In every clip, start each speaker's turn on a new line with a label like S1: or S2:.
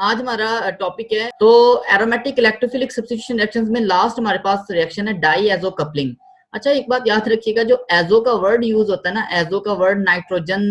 S1: आज हमारा टॉपिक है तो एरोमेटिक इलेक्ट्रोफिलिक सब्स्टिट्यूशन रिएक्शंस में लास्ट हमारे पास रिएक्शन है डाई एजो कपलिंग। अच्छा, एक बात याद रखिएगा, जो एजो का वर्ड यूज होता है ना, एजो का वर्ड नाइट्रोजन,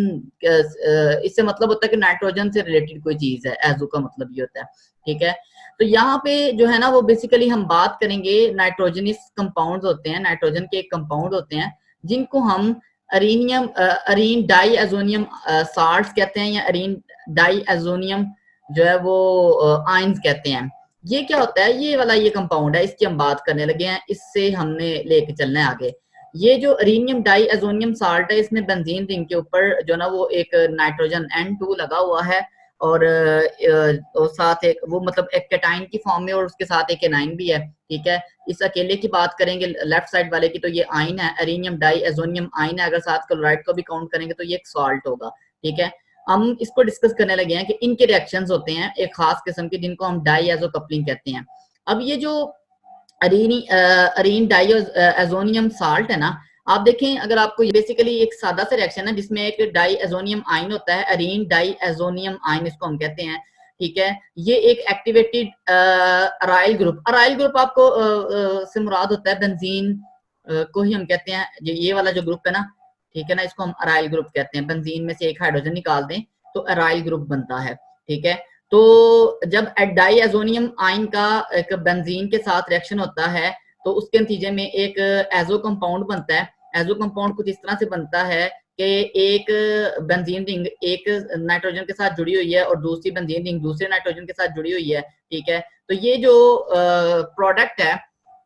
S1: इससे मतलब होता है कि नाइट्रोजन से रिलेटेड कोई चीज है, एजो का मतलब ये होता है। ठीक है, तो यहाँ पे जो है ना वो बेसिकली हम बात करेंगे नाइट्रोजनस कंपाउंड्स होते हैं, नाइट्रोजन के एक कंपाउंड होते हैं जिनको हम अरीन डाई एजोनियम साल्ट्स कहते हैं, या अरीन डाई एजोनियम जो है वो आयंस कहते हैं। ये क्या होता है, ये वाला ये कंपाउंड है, इसकी हम बात करने लगे हैं, इससे हमने लेके चलना है आगे। ये जो अरीनियम डाई एजोनियम साल्ट है, इसमें बेंजीन रिंग के ऊपर जो ना वो एक नाइट्रोजन N2 लगा हुआ है, और साथ एक वो मतलब एक कैटाइन की फॉर्म में, और उसके साथ एक एनाइन भी है। ठीक है, इस अकेले की बात करेंगे लेफ्ट साइड वाले की, तो ये आइन है, अरीनियम डाई एजोनियम आइन है। अगर साथ क्लोराइड को भी काउंट करेंगे तो ये एक सॉल्ट होगा। ठीक है, हम इसको डिस्कस करने लगे हैं कि इनके रिएक्शंस होते हैं एक खास किस्म के, जिनको हम डाई एजो कपलिंग कहते हैं। अब ये जो अरीन डाई एजोनियम साल्ट है ना, आप देखें, अगर आपको बेसिकली एक सादा सा रिएक्शन है जिसमें एक डाई एजोनियम आयन होता है, अरीन डाई एजोनियम आयन इसको हम कहते हैं। ठीक है, ये एक activated aryl group, aryl group आपको से मुराद होता है बेंजीन को ही हम कहते हैं, ये वाला जो ग्रुप है ना, ठीक है ना, इसको हम अराइल ग्रुप कहते हैं। बेंजीन में से एक हाइड्रोजन निकाल दें तो अराइल ग्रुप बनता है। ठीक है, तो जब डाई एजोनियम आयन का एक बेंजीन के साथ रिएक्शन होता है तो उसके नतीजे में एक एजो कंपाउंड बनता है। एजो कंपाउंड कुछ इस तरह से बनता है कि एक बेंजीन रिंग एक नाइट्रोजन के साथ जुड़ी हुई है और दूसरी बेंजीन रिंग दूसरे नाइट्रोजन के साथ जुड़ी हुई है। ठीक है, तो ये जो प्रोडक्ट है,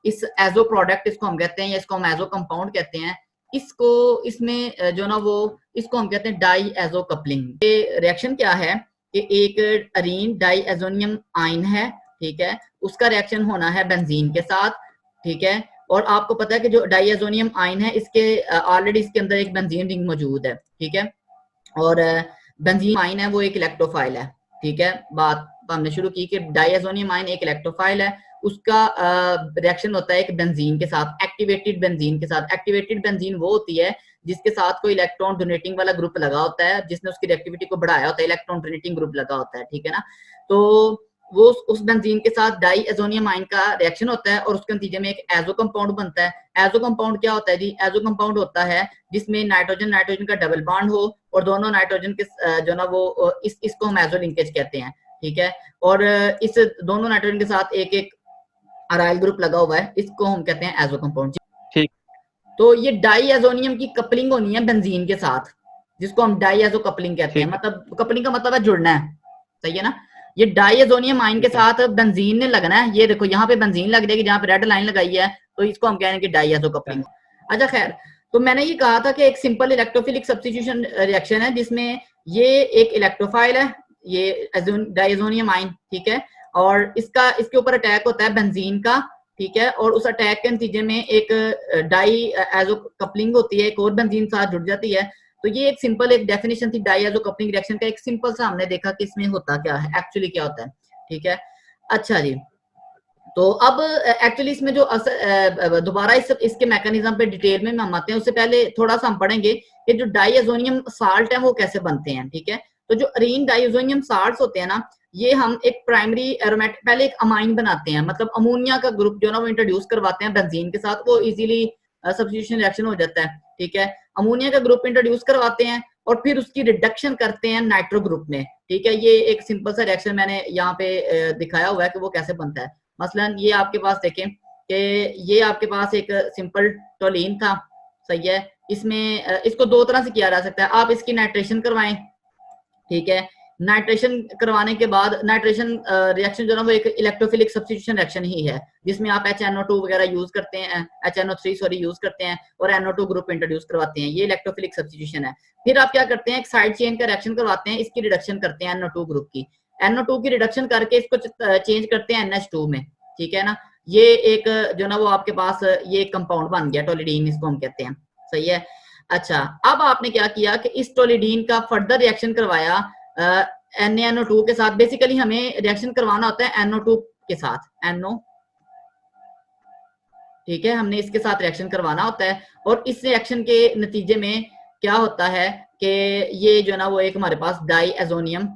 S1: इस एजो प्रोडक्ट इसको हम कहते हैं, या इसको हम एजो कंपाउंड कहते हैं। इसको इसमें जो ना वो इसको हम कहते हैं डाई एजो कपलिंग। ये रिएक्शन क्या है कि एक अरीन डाई एजोनियम आयन है, ठीक है, उसका रिएक्शन होना है बेंजीन के साथ। ठीक है, और आपको पता है कि जो डाई एजोनियम आयन है, इसके ऑलरेडी इसके अंदर एक बेंजीन रिंग मौजूद है। ठीक है, और बेंजीन आयन है वो एक इलेक्ट्रोफाइल है। ठीक है, बात हमने शुरू की कि डाई एजोनियम आयन एक इलेक्ट्रोफाइल है, उसका रिएक्शन होता है एक बेंजीन के साथ, एक्टिवेटेड बेंजीन के साथ। एक्टिवेटेड बेंजीन वो होती है जिसके साथ कोई इलेक्ट्रॉन डोनेटिंग वाला ग्रुप लगा होता है, जिसने उसकी रिएक्टिविटी को बढ़ाया होता है, इलेक्ट्रॉन डोनेटिंग ग्रुप लगा होता है। ठीक है ना, तो वो उस बेंजीन के साथ डाई एजोनियम आयन का रिएक्शन होता है और उसके नतीजे में एक एजो कंपाउंड बनता है। एजो कंपाउंड क्या होता है जी? एजो कंपाउंड होता है जिसमें नाइट्रोजन नाइट्रोजन का डबल बॉन्ड हो और दोनों नाइट्रोजन के जो ना वो इसको हम एजो लिंकेज कहते हैं। ठीक है, और इस दोनों नाइट्रोजन के साथ एक एक अराइल ग्रुप लगा हुआ है, इसको हम कहते हैं एजो कंपाउंड।
S2: ठीक,
S1: तो ये डाई एजोनियम की कपलिंग होनी है बेंजीन के साथ, जिसको हम डाई एजो कपलिंग कहते हैं।
S2: ठीक,
S1: मतलब कपलिंग का मतलब है जुड़ना है, सही है ना। ये डाई एजोनियम आयन के
S2: ठीक है,
S1: साथ बेंजीन ने लगना है। ये देखो यहाँ पे बेंजीन लग जाएगी, जहाँ पे रेड लाइन लगाई है, तो इसको हम कहेंगे डाई एजो कपलिंग। अच्छा खैर, तो मैंने ये कहा था कि एक सिंपल इलेक्ट्रोफिलिक सब्स्टिट्यूशन रिएक्शन है जिसमें ये एक इलेक्ट्रोफाइल है, ये डाई एजोनियम आयन। ठीक है, और इसका इसके ऊपर अटैक होता है बेंजीन का। ठीक है, और उस अटैक के नतीजे में एक डाई एजो कपलिंग होती है, एक और बेंजीन साथ जुड़ जाती है। तो ये एक सिंपल एक डेफिनेशन थी डाई एजो कपलिंग रिएक्शन का, एक सिंपल सा हमने देखा कि इसमें होता क्या है, एक्चुअली क्या होता है। ठीक है, अच्छा जी, तो अब एक्चुअली इसमें जो दोबारा इसके मैकेनिज्म पे डिटेल में हम आते हैं, उससे पहले थोड़ा सा हम पढ़ेंगे कि जो डाईएजोनियम साल्ट है वो कैसे बनते हैं। ठीक है, तो जो अरीन डाईएजोनियम साल्ट्स होते हैं ना, ये हम एक प्राइमरी एरोमेटिक पहले एक अमाइन बनाते हैं, मतलब अमोनिया का ग्रुप जो ना वो इंट्रोड्यूस करवाते हैं बेंजीन के साथ, वो इजीली सब्स्टिट्यूशन रिएक्शन हो जाता है। ठीक है, अमोनिया का ग्रुप इंट्रोड्यूस करवाते हैं और फिर उसकी रिडक्शन करते हैं नाइट्रो ग्रुप में। ठीक है, ये एक सिंपल सा रिएक्शन मैंने यहाँ पे दिखाया हुआ है कि वो कैसे बनता है। मसलन ये आपके पास देखें कि ये आपके पास एक सिंपल टोलीन था, सही है। इसमें इसको दो तरह से किया जा सकता है, आप इसकी नाइट्रेशन करवाएं। ठीक है, नाइट्रेशन करवाने के बाद नाइट्रेशन रिएक्शन जो है वो एक इलेक्ट्रोफिलिक सब्स्टिट्यूशन रिएक्शन ही है, जिसमें आप HNO2 वगैरह यूज करते हैं, HNO3 सॉरी यूज करते हैं और NO2 ग्रुप इंट्रोड्यूस करवाते हैं, ये इलेक्ट्रोफिलिक सब्स्टिट्यूशन है। फिर आप क्या करते हैं, एक साइड चेन का रिएक्शन करवाते हैं, इसकी रिडक्शन करते हैं NO2 ग्रुप की, NO2 की रिडक्शन करके इसको चेंज करते हैं NH2 में। ठीक है ना, ये एक जो ना वो आपके पास ये कंपाउंड बन गया, टोलिडीन इसको हम कहते हैं, सही है। अच्छा, अब आपने क्या किया कि इस टोलिडीन का फर्दर रिएक्शन करवाया NaNO2 के साथ। बेसिकली हमें रिएक्शन करवाना होता है NO2 के साथ, NO, ठीक है, हमने इसके साथ रिएक्शन करवाना होता है, और इस रिएक्शन के नतीजे में क्या होता है कि ये जो ना वो एक हमारे पास डाई एजोनियम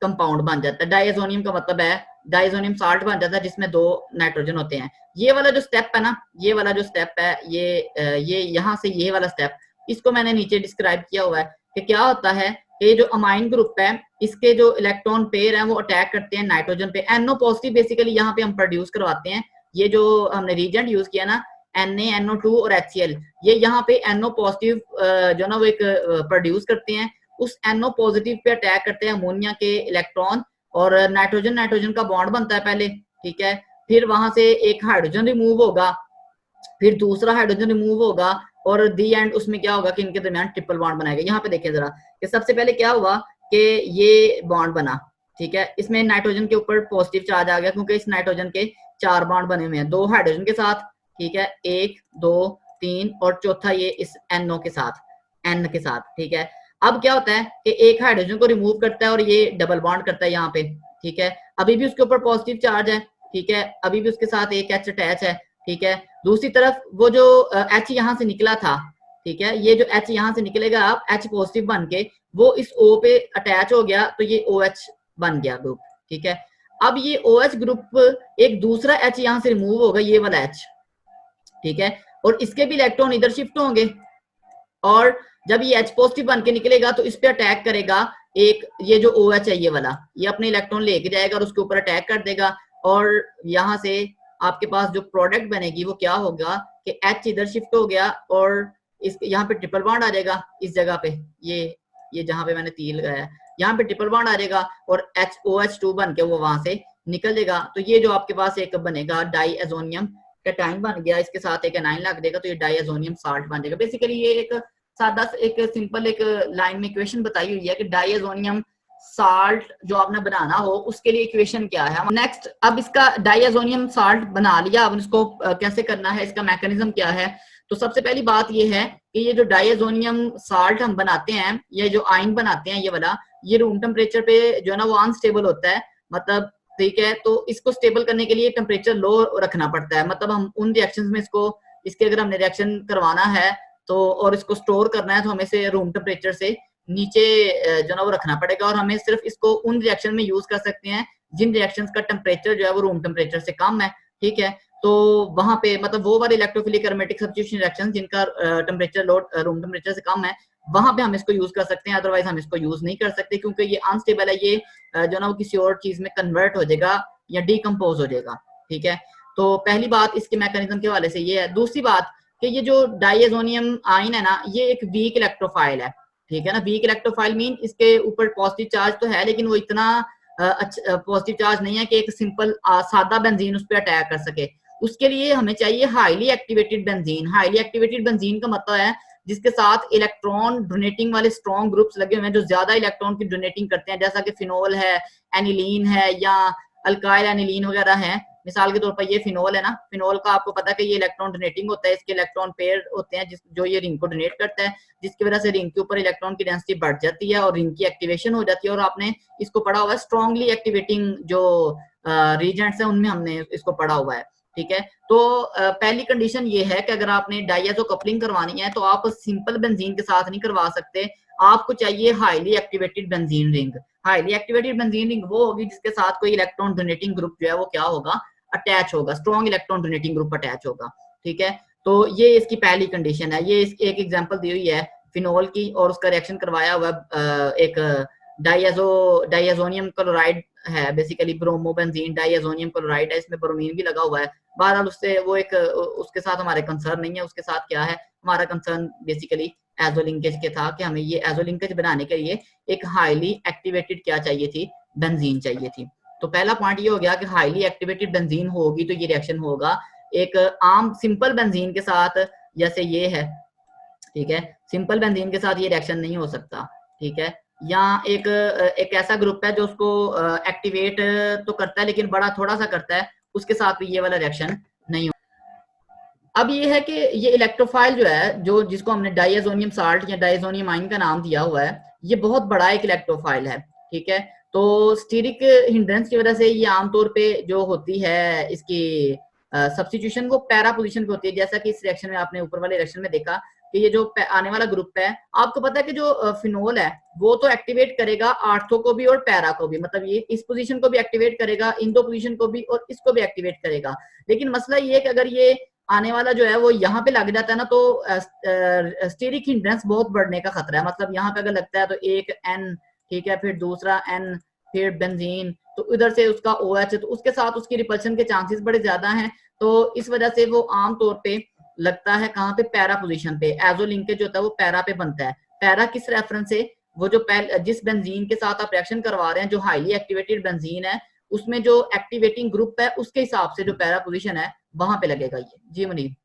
S1: कंपाउंड बन जाता है। डाइएजोनियम का मतलब है डाइएजोनियम साल्ट बन जाता है जिसमें 2 नाइट्रोजन होते हैं। ये वाला जो स्टेप है ना, ये वाला जो स्टेप है, ये यहाँ से ये वाला स्टेप, इसको मैंने नीचे डिस्क्राइब किया हुआ है कि क्या होता है कि जो अमाइन ग्रुप है इसके जो इलेक्ट्रॉन पेयर हैं वो अटैक करते हैं नाइट्रोजन पे। NO पॉजिटिव बेसिकली यहाँ पे हम प्रोड्यूस करवाते हैं। ये जो हमने रीजेंट यूज किया ना Na, NO2 और HCl, ये यहाँ पे NO पॉजिटिव जो ना वो एक प्रोड्यूस करते हैं। उस NO पॉजिटिव पे अटैक करते हैं अमोनिया के इलेक्ट्रॉन और नाइट्रोजन नाइट्रोजन का बॉन्ड बनता है पहले, ठीक है। फिर वहां से एक हाइड्रोजन रिमूव होगा, फिर दूसरा हाइड्रोजन रिमूव होगा और दी एंड उसमें क्या होगा कि इनके दरमियान ट्रिपल बॉन्ड बनाएगा। यहाँ पे देखिए जरा कि सबसे पहले क्या हुआ कि ये बॉन्ड बना, ठीक है। इसमें नाइट्रोजन के ऊपर पॉजिटिव चार्ज आ गया क्योंकि इस नाइट्रोजन के 4 बॉन्ड बने हुए हैं, 2 हाइड्रोजन के साथ, ठीक है, 1 2 3 और चौथा ये इस NO के साथ, N के साथ, ठीक है। अब क्या होता है कि एक हाइड्रोजन को रिमूव करता है और ये डबल बॉन्ड करता है यहाँ पे, ठीक है। अभी भी उसके ऊपर पॉजिटिव चार्ज है, ठीक है, अभी भी उसके साथ एक H अटैच है, ठीक है। दूसरी तरफ वो जो H यहाँ से निकला था, ठीक है, ये जो H यहाँ से निकलेगा अब H पॉजिटिव बन के वो इस O पे अटैच हो गया तो ये OH बन गया ग्रुप, ठीक है। अब ये OH ग्रुप एक दूसरा H यहाँ से रिमूव होगा, ये वाला H, ठीक है, और इसके भी इलेक्ट्रॉन इधर शिफ्ट होंगे और जब ये H पॉजिटिव बन के निकलेगा तो इस पे अटैक करेगा एक ये जो OH है ये वाला, ये अपने इलेक्ट्रॉन लेके जाएगा और उसके ऊपर अटैक कर देगा और यहाँ से आपके पास जो प्रोडक्ट बनेगी वो क्या होगा कि H इधर शिफ्ट हो गया और इस यहाँ पे ट्रिपल बॉन्ड आ जाएगा इस जगह पे, ये जहाँ पे मैंने तीर लगाया यहाँ पे ट्रिपल बॉन्ड आ जाएगा और HOH2 बन के वो वहां से निकल जाएगा। तो ये जो आपके पास एक बनेगा डाइएजोनियम कैटायन बन गया, इसके साथ एक एनाइन लग देगा तो ये डाइएजोनियम साल्ट बन जाएगा। बेसिकली ये एक सादा एक सिंपल एक लाइन में इक्वेशन बताई हुई है कि डाइएजोनियम साल्ट जो आपने बनाना हो उसके लिए इक्वेशन क्या है। नेक्स्ट, अब इसका डाइएजोनियम साल्ट बना लिया, अब इसको कैसे करना है, इसका मैकेनिज्म क्या है। तो सबसे पहली बात ये है कि ये जो डाइएजोनियम साल्ट हम बनाते हैं, ये जो आयन बनाते हैं ये वाला, ये रूम टेम्परेचर पे जो है ना वो अनस्टेबल होता है, मतलब, ठीक है। तो इसको स्टेबल करने के लिए टेम्परेचर लो रखना पड़ता है, मतलब हम उन रिएक्शंस में इसके अगर हमने रिएक्शन करवाना है तो और इसको स्टोर करना है तो हमें से रूम टेम्परेचर से नीचे जो ना वो रखना पड़ेगा और हमें सिर्फ इसको उन रिएक्शन में यूज कर सकते हैं जिन रिएक्शंस का टेम्परेचर जो है वो रूम टेम्परेचर से कम है, ठीक है। तो वहां पे मतलब वो वाले इलेक्ट्रोफिलिक एरोमेटिक सब्स्टिट्यूशन रिएक्शन जिनका टेम्परेचर रूम टेम्परेचर से कम है वहां पे हम इसको यूज कर सकते हैं, अदरवाइज हम इसको यूज नहीं कर सकते क्योंकि ये अनस्टेबल है, ये जो ना वो किसी और चीज में कन्वर्ट हो जाएगा या डिकम्पोज हो जाएगा, ठीक है। तो पहली बात इसके मैकेनिज्म के हवाले से ये है। दूसरी बात कि ये जो डाइएजोनियम आयन है ना ये एक वीक इलेक्ट्रोफाइल है, ठीक है ना। वीक इलेक्ट्रोफाइल मीन इसके ऊपर पॉजिटिव चार्ज तो है लेकिन वो इतना पॉजिटिव चार्ज नहीं है कि एक सिंपल सादा बेंजीन उस पर अटैक कर सके। उसके लिए हमें चाहिए highly activated benzene. Highly activated benzene का मतलब है जिसके साथ इलेक्ट्रॉन डोनेटिंग वाले स्ट्रॉन्ग ग्रुप्स लगे हुए हैं जो ज्यादा इलेक्ट्रॉन की डोनेटिंग करते हैं, जैसा कि फिनोल है, एनिलीन है या अल्काइल एनिलीन वगैरह है। मिसाल के तौर पर ये फिनोल है ना, फिनोल का आपको पता है कि ये इलेक्ट्रॉन डोनेटिंग होता है, इसके इलेक्ट्रॉन पेयर होते हैं जो ये रिंग को डोनेट करता है, जिसकी वजह से रिंग के ऊपर इलेक्ट्रॉन की डेंसिटी बढ़ जाती है और रिंग की एक्टिवेशन हो जाती है। और आपने इसको पढ़ा हुआ है स्ट्रॉन्गली एक्टिवेटिंग जो रीजेंट्स है उनमें हमने इसको पढ़ा हुआ है, ठीक है। तो पहली कंडीशन ये है कि अगर आपने डाइएजो कपलिंग करवानी है तो आप सिंपल बेंजीन के साथ नहीं करवा सकते, आपको चाहिए highly activated benzene ring. Highly activated benzene ring वो होगी जिसके साथ कोई इलेक्ट्रॉन डोनेटिंग ग्रुप जो है वो क्या होगा, अटैच होगा, strong electron donating group attach होगा, ठीक है। तो ये इसकी पहली कंडीशन है। ये एक एग्जांपल दी हुई है फिनोल की और उसका रिएक्शन करवाया हुआ एक डाइएजोनियम क्लोराइड है, बेसिकली ब्रोमोबेंजीन डाइएजोनियम क्लोराइड है, इसमें ब्रोमीन भी लगा हुआ है। बहरहाल उससे वो एक उसके साथ हमारे कंसर्न नहीं है, उसके साथ क्या है हमारा कंसर्न बेसिकली एजो लिंकेज के था कि हमें ये एजो लिंकेज बनाने के लिए एक हाईली एक्टिवेटेड क्या चाहिए थी, बेंजीन चाहिए थी। तो पहला पॉइंट ये हो गया कि हाईली एक्टिवेटेड बेंजीन होगी तो ये रिएक्शन होगा एक आम सिंपल बेंजीन के साथ, जैसे ये है, ठीक है। सिंपल बेंजीन के साथ ये रिएक्शन नहीं हो सकता, ठीक है। या एक ऐसा ग्रुप है जो उसको एक्टिवेट तो करता है लेकिन बड़ा थोड़ा सा करता है, उसके साथ भी ये वाला रिएक्शन नहीं हो। अब ये है कि ये इलेक्ट्रोफाइल जो है जो जिसको हमने डाइएजोनियम साल्ट या डाइएजोनियम आयन का नाम दिया हुआ है, ये बहुत बड़ा एक इलेक्ट्रोफाइल है, ठीक है। तो स्टीरिक हिंड्रेंस की वजह से ये आमतौर पे जो होती है इसकी सब्स्टिट्यूशन वो पैरा पोजीशन पे होती है, जैसा कि इस रिएक्शन में आपने ऊपर वाले रिएक्शन में देखा कि ये जो आने वाला ग्रुप है, आपको पता है कि जो फिनोल है वो तो एक्टिवेट करेगा आर्थो को भी और पैरा को भी, मतलब ये इस पोजीशन को भी एक्टिवेट करेगा, इन दो पोजीशन को भी, और इसको भी एक्टिवेट करेगा। लेकिन मसला ये है कि अगर ये आने वाला जो है वो यहाँ पे लग जाता है ना, तो स्टीरिक हिंड्रेंस बहुत बढ़ने का खतरा है। मतलब यहाँ पे अगर लगता है तो एक एन, ठीक है, फिर दूसरा एन, फिर बेंजीन, तो उधर से उसका OH, तो उसके साथ उसकी रिपल्शन के चांसेस बड़े ज्यादा हैं। तो इस वजह से वो आमतौर पे लगता है कहाँ पे, पैरा पोजीशन पे। एजो लिंकेज जो होता है वो पैरा पे बनता है। पैरा किस रेफरेंस से, वो जो जिस बेंजीन के साथ आप रिएक्शन करवा रहे हैं, जो हाईली एक्टिवेटेड बेंजीन है, उसमें जो एक्टिवेटिंग ग्रुप है उसके हिसाब से जो पैरा पोजीशन है वहां पे लगेगा ये। जी मुनीर।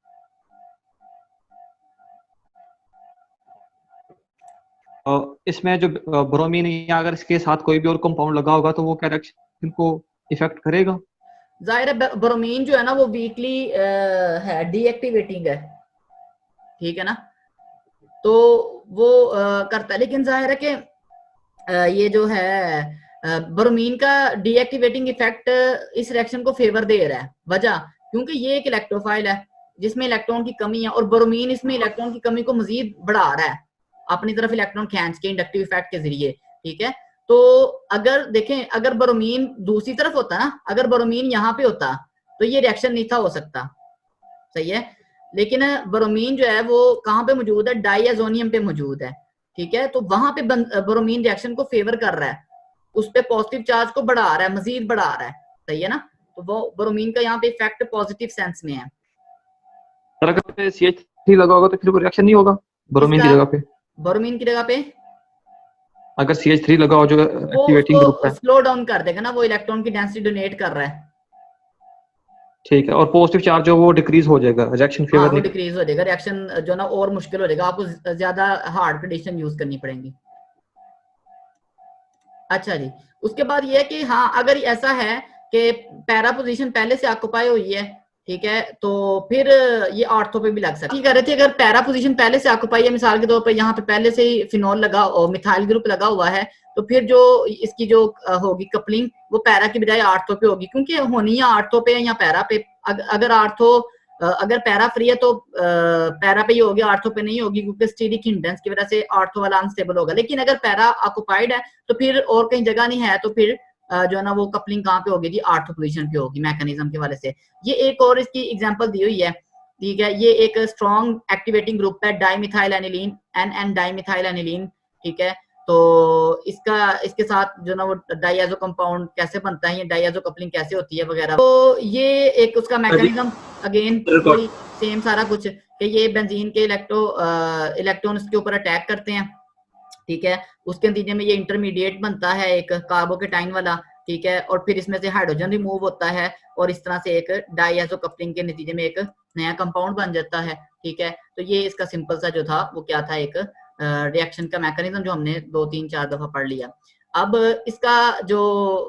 S2: इसमें जो ब्रोमीन या अगर इसके साथ कोई भी और कंपाउंड लगा होगा तो वो क्या रिएक्शन को इफेक्ट करेगा?
S1: जाहिर है ब्रोमीन जो है ना वो वीकली है, डीएक्टिवेटिंग है, ठीक है ना, तो वो करता है। लेकिन जाहिर है कि ये जो है ब्रोमीन का डीएक्टिवेटिंग इफेक्ट इस रिएक्शन को फेवर दे रहा है। वजह, क्योंकि ये एक इलेक्ट्रोफाइल है जिसमें इलेक्ट्रॉन की कमी है, और ब्रोमीन इसमें इलेक्ट्रॉन की कमी को मजीद बढ़ा रहा है अपनी तरफ इलेक्ट्रॉन खींच के इंडक्टिव इफेक्ट के जरिए, ठीक है। तो अगर देखें, अगर ब्रोमीन दूसरी तरफ होता ना, अगर ब्रोमीन यहाँ पे होता तो ये रिएक्शन नहीं था हो सकता, सही है। लेकिन ब्रोमीन जो है वो कहाँ पे मौजूद है, डाइएजोनियम पे मौजूद है, ठीक है। तो वहां पे ब्रोमीन रिएक्शन को फेवर कर रहा है, उस पे पॉजिटिव चार्ज को बढ़ा रहा है, मजीद बढ़ा रहा है, सही है ना। तो वो ब्रोमीन का यहाँ पे इफेक्ट पॉजिटिव सेंस में है।
S2: अगर CH3 लगा होगा तो फिर वो रिएक्शन नहीं होगा ब्रोमीन की जगह पे?
S1: ब्रोमीन की जगह पे
S2: अगर CH3 लगा हो जो
S1: वो
S2: एक्टिवेटिंग ग्रुप
S1: उसको
S2: है,
S1: स्लो डाउन कर देगा ना, वो इलेक्ट्रॉन की डेंसिटी डोनेट कर रहा है।
S2: ठीक है, और पॉजिटिव चार्ज जो वो डिक्रीज हो जाएगा, रिएक्शन
S1: हाँ,
S2: फेवर
S1: वो
S2: नहीं।
S1: डिक्रीज हो जाएगा, रिएक्शन जो ना और मुश्किल हो जाएगा, आपको ज्यादा हार्ड कंडीशन यूज करनी पड़ेंगी। अच्छा जी, उसके बाद ये है कि हाँ, अगर ऐसा है कि पैरा पोजीशन पहले से ऑक्युपाई हुई है, ठीक है, तो फिर ये ऑर्थो पे भी लग सकता है। कह रहे थे अगर पैरा पोजीशन पहले से ऑक्युपाई है, मिसाल के तौर पर यहाँ पे पहले से ही फिनोल लगा और मिथाइल ग्रुप लगा हुआ है, तो फिर जो इसकी जो होगी कपलिंग, वो पैरा की बजाय आर्थो पे होगी, क्योंकि होनी या आर्थो पे या पैरा पे। अगर आर्थो, अगर पैरा फ्री है तो पैरा पे ही होगी, आर्थो पे नहीं होगी, क्योंकि स्टीरिक हिंड्रेंस की वजह से आर्थो वाला अनस्टेबल होगा। लेकिन अगर पैरा ऑक्युपाइड है तो फिर और कहीं जगह नहीं है, तो फिर जो है ना वो कपलिंग कहाँ पे होगी जी, आर्थो पोजीशन पे होगी, मैकेनिज्म के वाले से। ये एक और इसकी एग्जांपल दी हुई है, ठीक है। ये एक स्ट्रॉन्ग एक्टिवेटिंग ग्रुप है, dimethyl aniline, N dimethyl aniline, ठीक है। तो इसके साथ जो ना वो डाइयाजो कंपाउंड कैसे बनता है, ये डाइयाजो कपलिंग कैसे होती है वगैरह, तो ये एक उसका मैकेनिज्म अगेन वही सेम सारा कुछ, कि ये बेंजीन के इलेक्ट्रॉन इसके ऊपर अटैक करते हैं, ठीक है। उसके नतीजे में ये इंटरमीडिएट बनता है एक कार्बोकेटाइन वाला, ठीक है, और फिर इसमें से हाइड्रोजन रिमूव होता है, और इस तरह से एक डाइएजो कपलिंग के नतीजे में एक नया कंपाउंड बन जाता है, ठीक है। तो ये इसका सिंपल सा जो था वो क्या था, एक रिएक्शन का मैकेनिज्म जो हमने 2-3-4 दफा पढ़ लिया। अब इसका जो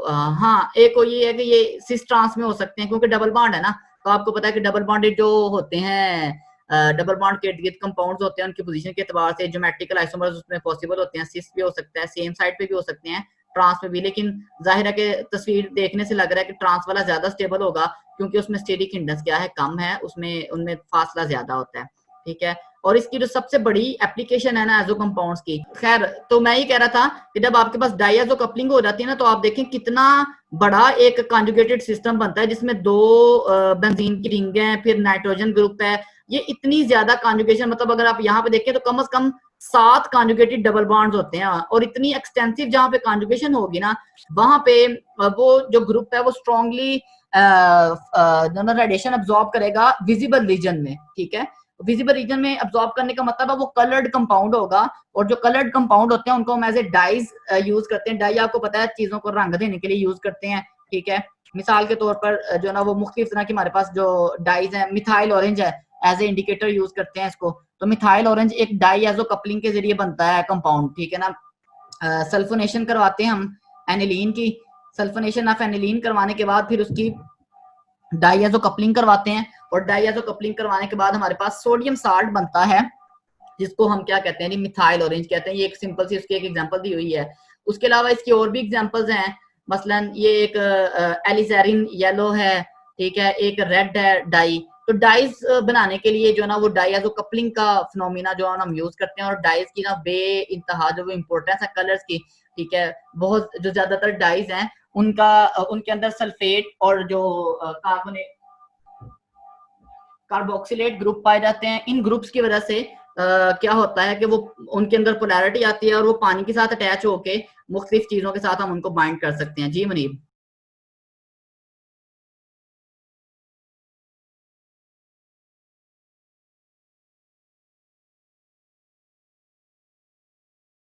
S1: हाँ, एक ये है कि ये सिस ट्रांस में हो सकते हैं, क्योंकि डबल बॉन्ड है ना, तो आपको पता है कि डबल बॉन्डेड जो होते हैं, डबल बॉन्ड के इर्द-गिर्द कंपाउंड्स होते हैं, उनकी पोजीशन के एतबार से ज्योमेट्रिकल आइसोमर्स उसमें पॉसिबल होते हैं, सिस भी हो सकता है, सेम साइड पे भी हो सकते हैं, ट्रांस में भी। लेकिन जाहिर है कि तस्वीर देखने से लग रहा है कि ट्रांस वाला ज्यादा स्टेबल होगा, क्योंकि उसमें स्टेरिक हिंड्रेंस क्या है, कम है, उसमें उनमें फासला ज्यादा होता है, ठीक है। और इसकी जो सबसे बड़ी एप्लीकेशन है ना एजो कंपाउंड्स की, खैर, तो मैं ये कह रहा था कि जब आपके पास डाइएजो कपलिंग हो जाती है ना, तो आप देखें कितना बड़ा एक कॉन्जुगेटेड सिस्टम बनता है, जिसमें 2 बेंजीन की रिंग है, फिर नाइट्रोजन ग्रुप है। ये इतनी ज्यादा कॉन्जुगेशन, मतलब अगर आप यहाँ पे देखें तो कम से कम 7 कॉन्जुगेटेड डबल बॉन्ड्स होते हैं, और इतनी एक्सटेंसिव जहाँ पे कॉन्जुगेशन होगी ना, वहां पे वो जो ग्रुप है वो स्ट्रांगली रेडिएशन अब्सॉर्ब करेगा विजिबल रीजन में, ठीक है। विजिबल रीजन में अब्सॉर्ब करने का मतलब है वो कलर्ड कंपाउंड होगा, और जो कलर्ड कंपाउंड होते हैं उनको हम एज ए डाइज यूज करते हैं। डाई आपको पता है चीजों को रंग देने के लिए यूज करते हैं, ठीक है। मिसाल के तौर पर जो ना वो मुख्तलिफ तरह की हमारे पास जो डाइज है, मिथाइल ऑरेंज है, एज ए इंडिकेटर यूज करते हैं इसको। तो मिथाइल ऑरेंज एक डाइएजो कपलिंग के जरिए बनता है कंपाउंड, ठीक है ना। सल्फोनेशन करवाते हैं हम एनिलीन की, सल्फोनेशन ऑफ एनिलीन करवाने के बाद फिर उसकी डाइएजो कपलिंग करवाते हैं, और डाइएजो कपलिंग करवाने के बाद हमारे पास सोडियम साल्ट बनता है, जिसको हम क्या कहते हैं, मिथाइल ऑरेंज कहते हैं। ये एक सिंपल सी उसकी एक एग्जांपल दी हुई है। उसके अलावा इसकी और भी एग्जांपल्स हैं, मसलन ये एक एलिजेरिन येलो है, ठीक है, एक रेड है डाई, तो डाइज बनाने के लिए जो है ना वो डाइजो कपलिंग का फिनोमिना जो है हम यूज करते हैं, और डाइज की ना बे इंतहा जो इम्पोर्टेंस है कलर्स की, ठीक है, बहुत जो ज्यादातर डाइज हैं उनका उनके अंदर सल्फेट और जो कार्बोक्सिलेट ग्रुप पाए जाते हैं। इन ग्रुप्स की वजह से क्या होता है कि वो उनके अंदर पोलैरिटी आती है और वो पानी के साथ अटैच होके मुख्तलिफ चीजों के साथ हम उनको बाइंड कर सकते हैं। जी मुनीब।